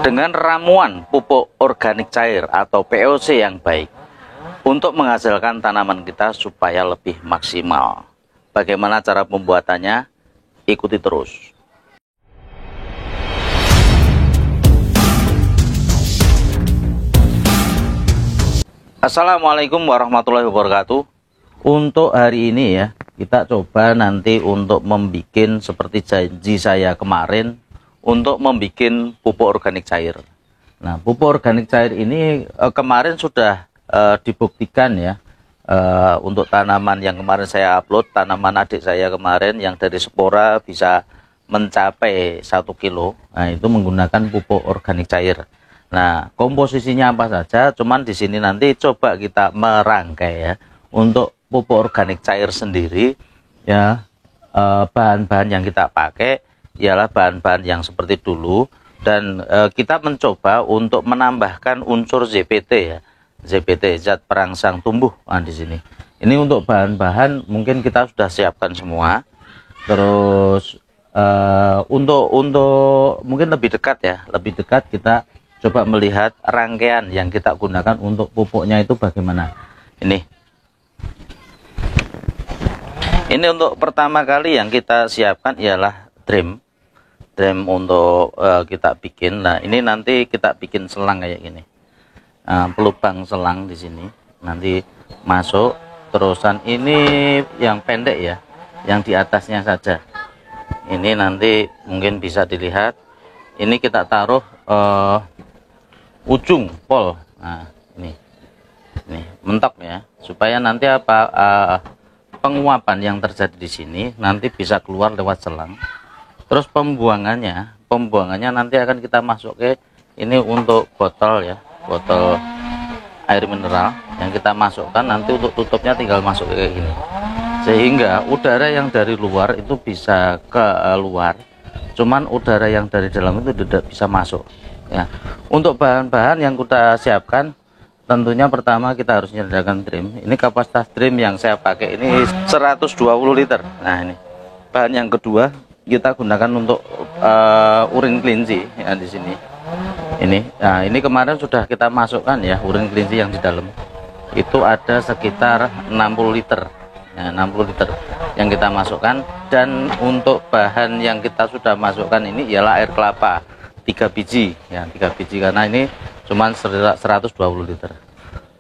dengan ramuan pupuk organik cair atau POC yang baik untuk menghasilkan tanaman kita supaya lebih maksimal. Bagaimana cara pembuatannya? Ikuti terus. Assalamualaikum warahmatullahi wabarakatuh. Untuk hari ini ya, kita coba nanti untuk membuat seperti janji saya kemarin, untuk membuat pupuk organik cair. Nah, pupuk organik cair ini kemarin sudah dibuktikan ya, untuk tanaman yang kemarin saya upload, tanaman adik saya kemarin yang dari spora bisa mencapai 1 kilo. Nah, itu menggunakan pupuk organik cair. Nah, komposisinya apa saja, cuman di sini nanti coba kita merangkai ya. Untuk pupuk organik cair sendiri ya, bahan-bahan yang kita pakai ialah bahan-bahan yang seperti dulu, dan kita mencoba untuk menambahkan unsur ZPT ya, ZPT, zat perangsang tumbuh. Nah, di sini ini untuk bahan-bahan mungkin kita sudah siapkan semua. Terus untuk mungkin lebih dekat ya, lebih dekat kita coba melihat rangkaian yang kita gunakan untuk pupuknya itu bagaimana. Ini untuk pertama kali yang kita siapkan ialah drum untuk kita bikin. Nah, ini nanti kita bikin selang kayak gini, pelubang selang di sini nanti masuk. Terusan ini yang pendek ya, yang di atasnya saja. Ini nanti mungkin bisa dilihat. Ini kita taruh ujung pol. Nah, ini mentok ya, supaya nanti penguapan yang terjadi di sini nanti bisa keluar lewat selang. Terus pembuangannya nanti akan kita masuk ke ini untuk botol ya, botol air mineral yang kita masukkan. Nanti untuk tutupnya tinggal masuk kayak gini, sehingga udara yang dari luar itu bisa keluar, cuman udara yang dari dalam itu tidak bisa masuk ya. Untuk bahan-bahan yang kita siapkan, tentunya pertama kita harus menyediakan drum. Ini kapasitas drum yang saya pakai ini 120 liter. Nah, ini bahan yang kedua kita gunakan untuk urin kelinci ya, di sini. Nah, ini kemarin sudah kita masukkan ya, urin kelinci yang di dalam itu ada sekitar 60 liter ya, 60 liter yang kita masukkan. Dan untuk bahan yang kita sudah masukkan ini ialah air kelapa 3 biji ya, 3 biji, karena ini cuman 120 liter.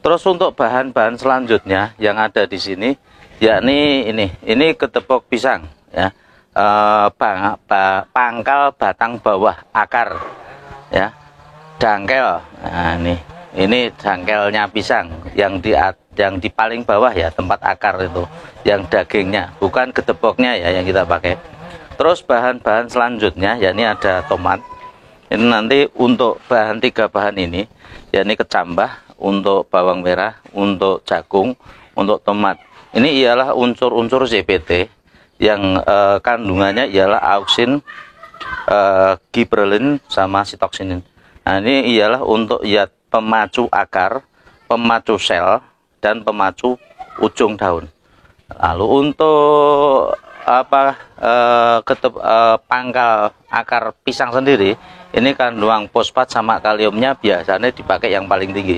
Terus untuk bahan-bahan selanjutnya yang ada di sini yakni ini ketepok pisang ya, pangkal batang bawah akar ya, dangkel. Nah, ini dangkelnya pisang yang di paling bawah ya, tempat akar itu, yang dagingnya, bukan ketepoknya ya yang kita pakai. Terus bahan-bahan selanjutnya yakni ada tomat. Ini nanti untuk bahan 3 bahan ini yakni kecambah, untuk bawang merah, untuk jagung, untuk tomat. Ini ialah unsur-unsur ZPT yang kandungannya ialah auksin, giberelin sama sitoksinin. Nah, ini ialah untuk ya pemacu akar, pemacu sel, dan pemacu ujung daun. Lalu untuk pangkal akar pisang sendiri, ini kandungan fosfat sama kaliumnya biasanya dipakai yang paling tinggi.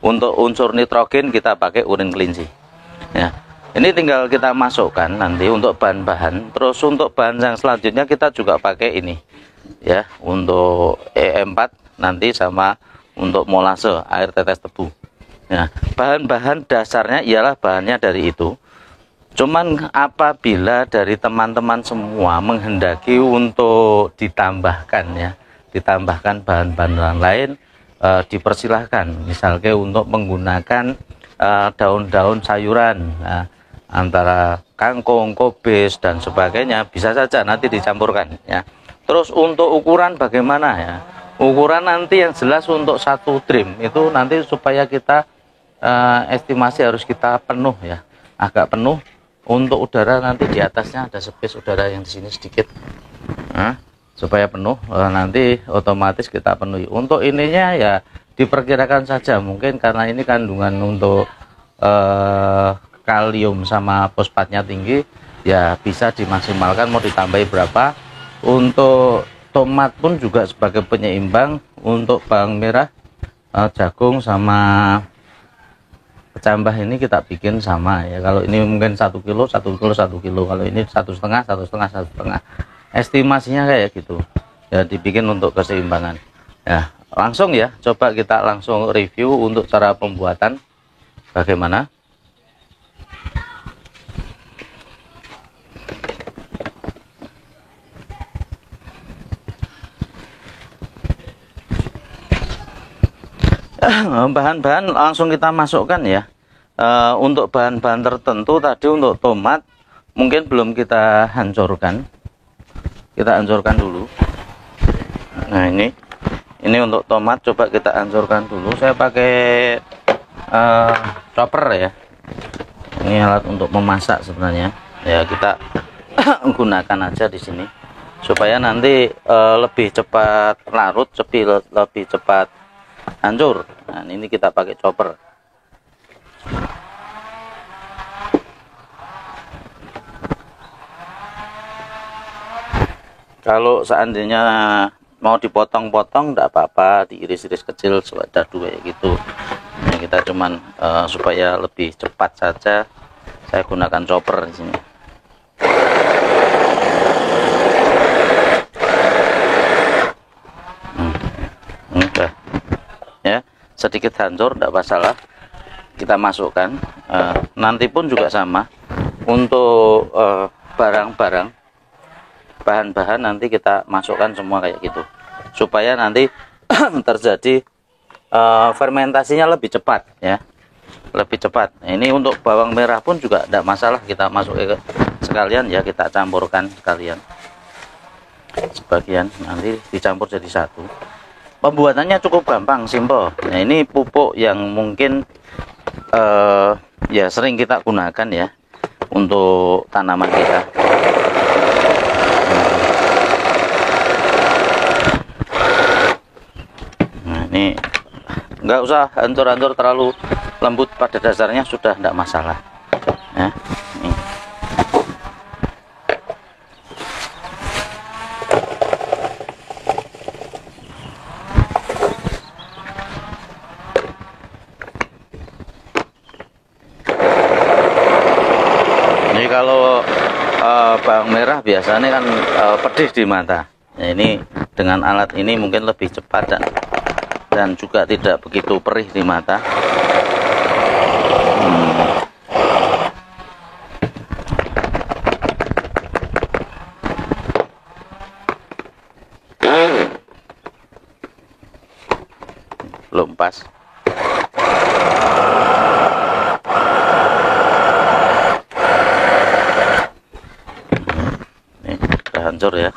Untuk unsur nitrogen kita pakai urin kelinci ya. Ini tinggal kita masukkan nanti untuk bahan-bahan. Terus untuk bahan yang selanjutnya kita juga pakai ini ya, untuk E4 nanti sama untuk molase, air tetes tebu ya. Bahan-bahan dasarnya ialah bahannya dari itu. Cuman apabila dari teman-teman semua menghendaki untuk ditambahkan ya, ditambahkan bahan-bahan lain, dipersilahkan. Misalnya untuk menggunakan daun-daun sayuran, antara kangkung, kobis dan sebagainya, bisa saja nanti dicampurkan ya. Terus untuk ukuran bagaimana ya? Ukuran nanti yang jelas untuk 1 drum itu nanti supaya kita estimasi harus kita penuh ya, agak penuh. Untuk udara nanti di atasnya ada space udara yang di sini sedikit, supaya penuh, nanti otomatis kita penuhi. Untuk ininya ya diperkirakan saja, mungkin karena ini kandungan untuk kalium sama fosfatnya tinggi ya, bisa dimaksimalkan mau ditambahi berapa. Untuk tomat pun juga sebagai penyeimbang. Untuk bawang merah, jagung sama kecambah ini kita bikin sama ya. Kalau ini mungkin 1 kilo 1 kilo 1 kilo, kalau ini 1,5 estimasinya kayak gitu ya, dibikin untuk keseimbangan ya. Langsung ya, coba kita langsung review untuk cara pembuatan bagaimana. Bahan-bahan langsung kita masukkan ya. Untuk bahan-bahan tertentu tadi untuk tomat mungkin belum kita hancurkan, kita hancurkan dulu. Nah ini untuk tomat coba kita hancurkan dulu. Saya pakai chopper ya. Ini alat untuk memasak sebenarnya ya, kita gunakan aja di sini supaya nanti lebih cepat larut, lebih cepat hancur. Nah ini kita pakai chopper. Kalau seandainya mau dipotong-potong tidak apa-apa, diiris-iris kecil dadu kayak gitu. Nah, kita cuman supaya lebih cepat saja saya gunakan chopper di sini. Udah ya, sedikit hancur tidak masalah, kita masukkan. Nanti pun juga sama untuk bahan-bahan nanti kita masukkan semua kayak gitu supaya nanti terjadi fermentasinya lebih cepat ya, lebih cepat. Ini untuk bawang merah pun juga tidak masalah, kita masukkan sekalian ya, kita campurkan sekalian, sebagian nanti dicampur jadi satu. Pembuatannya cukup gampang, simple. Nah ini pupuk yang mungkin ya sering kita gunakan ya untuk tanaman kita. Nah ini nggak usah hancur-hancur terlalu lembut, pada dasarnya sudah tidak masalah ya. Ini kalau bawang merah biasanya kan pedih di mata. Nah, ini dengan alat ini mungkin lebih cepat dan juga tidak begitu perih di mata. Belum pas. Ini udah hancur ya.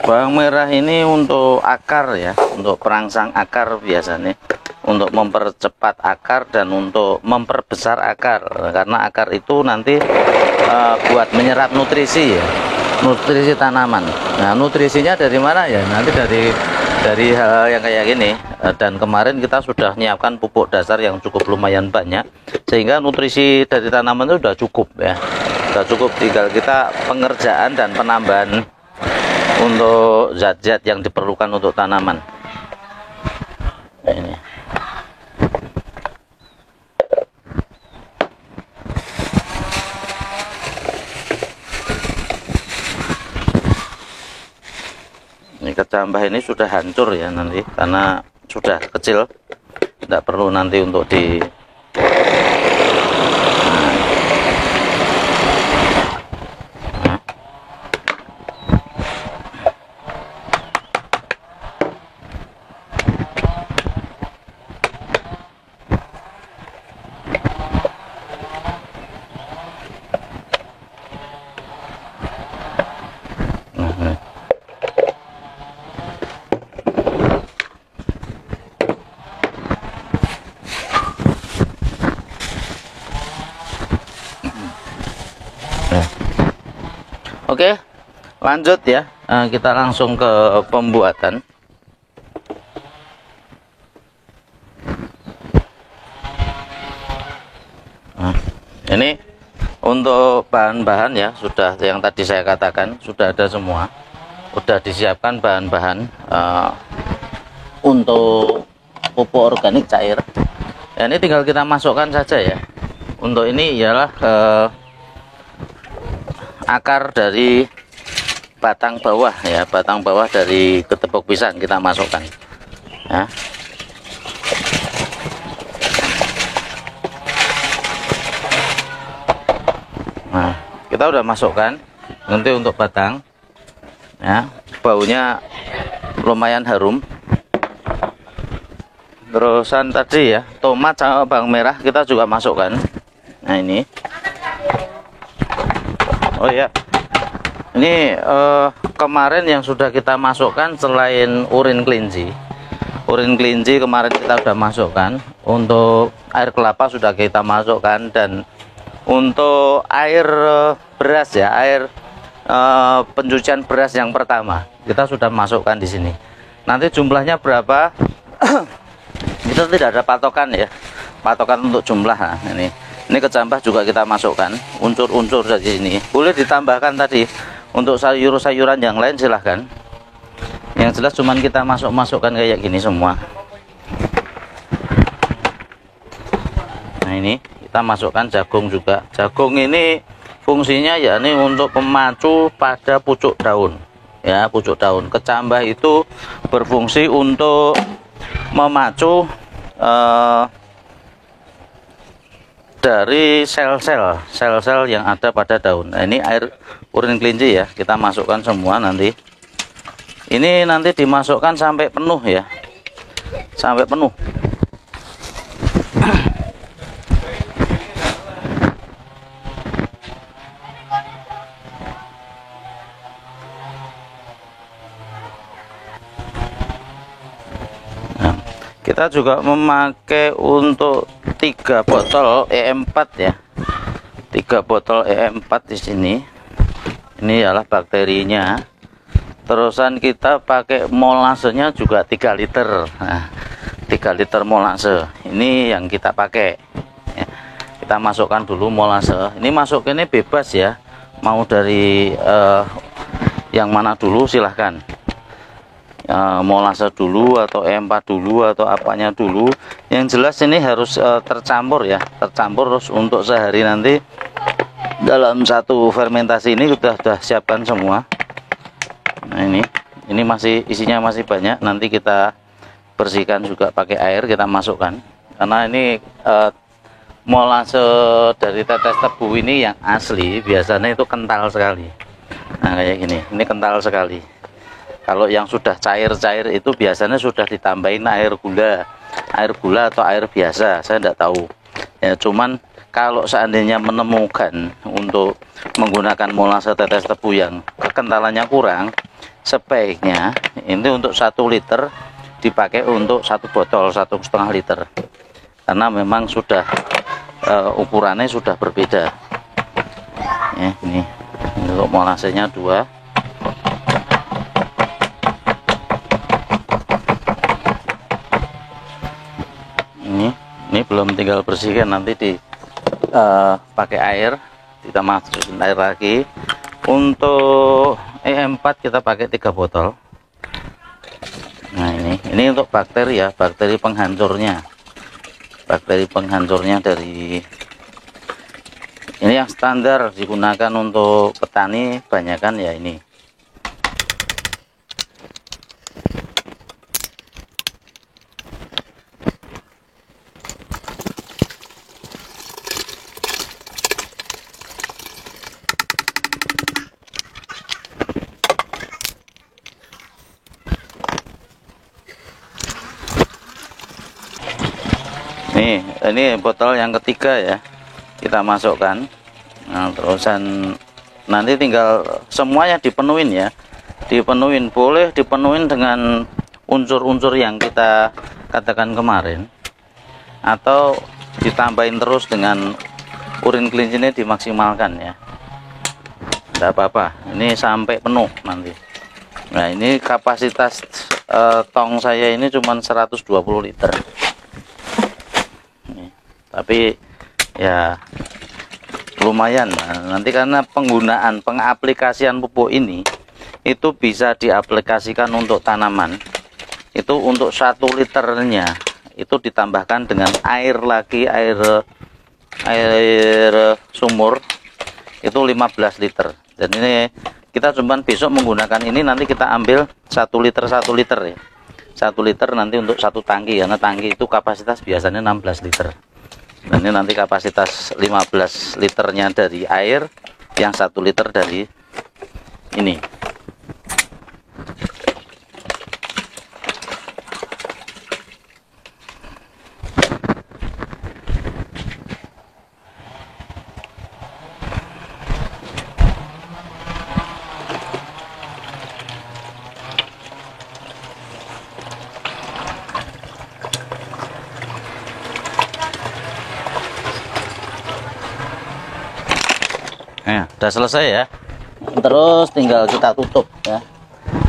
Bawang merah ini untuk akar ya, untuk perangsang akar biasanya, untuk mempercepat akar dan untuk memperbesar akar, karena akar itu nanti buat menyerap nutrisi ya, nutrisi tanaman. Nah nutrisinya dari mana ya, nanti dari hal yang kayak gini. Dan kemarin kita sudah menyiapkan pupuk dasar yang cukup lumayan banyak, sehingga nutrisi dari tanaman itu sudah cukup ya, sudah cukup. Tinggal kita pengerjaan dan penambahan untuk zat-zat yang diperlukan untuk tanaman. Ini kecambah ini sudah hancur ya nanti, karena sudah kecil, tidak perlu nanti untuk di Oke, lanjut ya. Kita langsung ke pembuatan. Untuk bahan-bahan ya sudah, yang tadi saya katakan sudah ada semua, sudah disiapkan bahan-bahan untuk pupuk organik cair ya. Ini tinggal kita masukkan saja ya. Untuk ini ialah akar dari batang bawah ya, batang bawah dari ketepuk pisang kita masukkan ya. Nah, kita udah masukkan nanti untuk batang ya, baunya lumayan harum. Terusan tadi ya, tomat sama bawang merah kita juga masukkan. Nah ini, oh ya, ini kemarin yang sudah kita masukkan selain urin kelinci kemarin kita sudah masukkan. Untuk air kelapa sudah kita masukkan, dan untuk air beras ya, air pencucian beras yang pertama kita sudah masukkan di sini. Nanti jumlahnya berapa kita tidak ada patokan ya, patokan untuk jumlah. Nah, ini kecambah juga kita masukkan, unsur-unsur dari ini boleh ditambahkan tadi. Untuk sayur-sayuran yang lain silahkan, yang jelas cuman kita masukkan kayak gini semua. Nah ini kita masukkan jagung juga. Jagung ini fungsinya ya ini untuk pemacu pada pucuk daun ya, pucuk daun. Kecambah itu berfungsi untuk memacu dari sel-sel yang ada pada daun. Nah, ini air urin kelinci ya, kita masukkan semua nanti. Ini nanti dimasukkan sampai penuh ya, sampai penuh. Nah, kita juga memakai untuk 3 botol E4 ya, 3 botol E4 di sini. Ini adalah bakterinya. Terusan kita pakai molasenya juga 3 liter. Nah, 3 liter molase ini yang kita pakai ya. Kita masukkan dulu molase. Ini masukinnya bebas ya, mau dari yang mana dulu silahkan. Molase dulu atau E4 dulu atau apanya dulu, yang jelas ini harus tercampur ya, tercampur terus. Untuk sehari nanti dalam satu fermentasi ini sudah siapkan semua. Nah ini masih isinya masih banyak, nanti kita bersihkan juga pakai air, kita masukkan karena ini molase dari tetes tebu ini yang asli biasanya itu kental sekali. Nah kayak gini, ini kental sekali. Kalau yang sudah cair-cair itu biasanya sudah ditambahin air gula atau air biasa, saya tidak tahu ya. Cuman kalau seandainya menemukan untuk menggunakan molase tetes tebu yang kekentalannya kurang, sebaiknya ini untuk 1 liter dipakai untuk 1 botol 1,5 liter, karena memang sudah ukurannya sudah berbeda ya. Ini untuk molasenya 2. Ini belum, tinggal bersihkan, nanti pakai air, kita masukin air lagi. Untuk E4 kita pakai 3 botol. Nah ini untuk bakteri ya, bakteri penghancurnya dari ini yang standar digunakan untuk petani banyakan ya ini. Ini botol yang ketiga ya, kita masukkan. Nah, terusan nanti tinggal semuanya dipenuhin ya, dipenuhin. Boleh dipenuhin dengan unsur-unsur yang kita katakan kemarin, atau ditambahin terus dengan urin kelincinya dimaksimalkan ya, tidak apa-apa. Ini sampai penuh nanti. Nah ini kapasitas tong saya ini cuma 120 liter. Tapi ya lumayan. Nah, nanti karena penggunaan pengaplikasian pupuk ini itu bisa diaplikasikan untuk tanaman. Itu untuk 1 liternya itu ditambahkan dengan air lagi, air sumur itu 15 liter. Dan ini kita cuman besok menggunakan ini, nanti kita ambil 1 liter ya. 1 liter nanti untuk 1 tangki, karena tangki itu kapasitas biasanya 16 liter. Dan ini nanti kapasitas 15 liternya dari air, yang 1 liter dari ini. Nah, udah selesai ya. Terus tinggal kita tutup ya.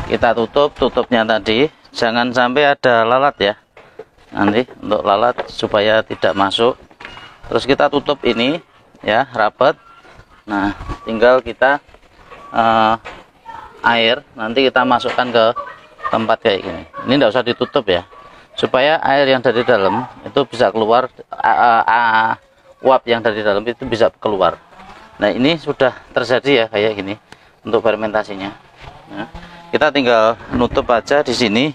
Kita tutupnya tadi, jangan sampai ada lalat ya. Nanti untuk lalat supaya tidak masuk. Terus kita tutup ini ya, rapat. Nah, tinggal kita air nanti kita masukkan ke tempat kayak gini. Ini enggak usah ditutup ya. Supaya air yang dari dalam itu bisa keluar, uap yang dari dalam itu bisa keluar. Nah, ini sudah terjadi ya kayak gini untuk fermentasinya. Nah, kita tinggal nutup aja di sini.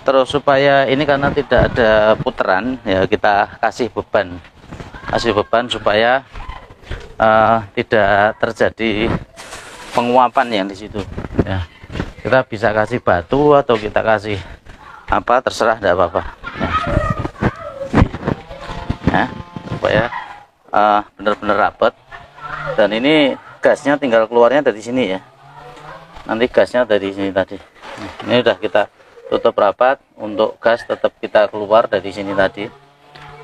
Terus supaya ini karena tidak ada putaran ya, kita kasih beban supaya tidak terjadi penguapan yang di situ. Ya, kita bisa kasih batu atau kita kasih apa terserah, tidak apa-apa. Nah, supaya benar-benar rapat. Dan ini gasnya tinggal keluarnya dari sini ya. Nanti gasnya dari sini tadi. Ini udah kita tutup rapat. Untuk gas tetap kita keluar dari sini tadi.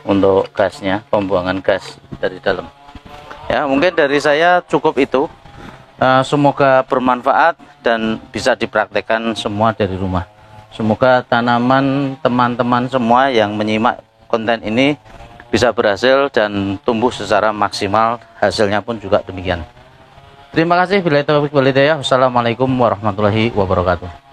Untuk gasnya, pembuangan gas dari dalam. Ya, mungkin dari saya cukup itu. Semoga bermanfaat dan bisa dipraktekkan semua dari rumah. Semoga tanaman teman-teman semua yang menyimak konten ini bisa berhasil dan tumbuh secara maksimal, hasilnya pun juga demikian. Terima kasih. Wassalamualaikum warahmatullahi wabarakatuh.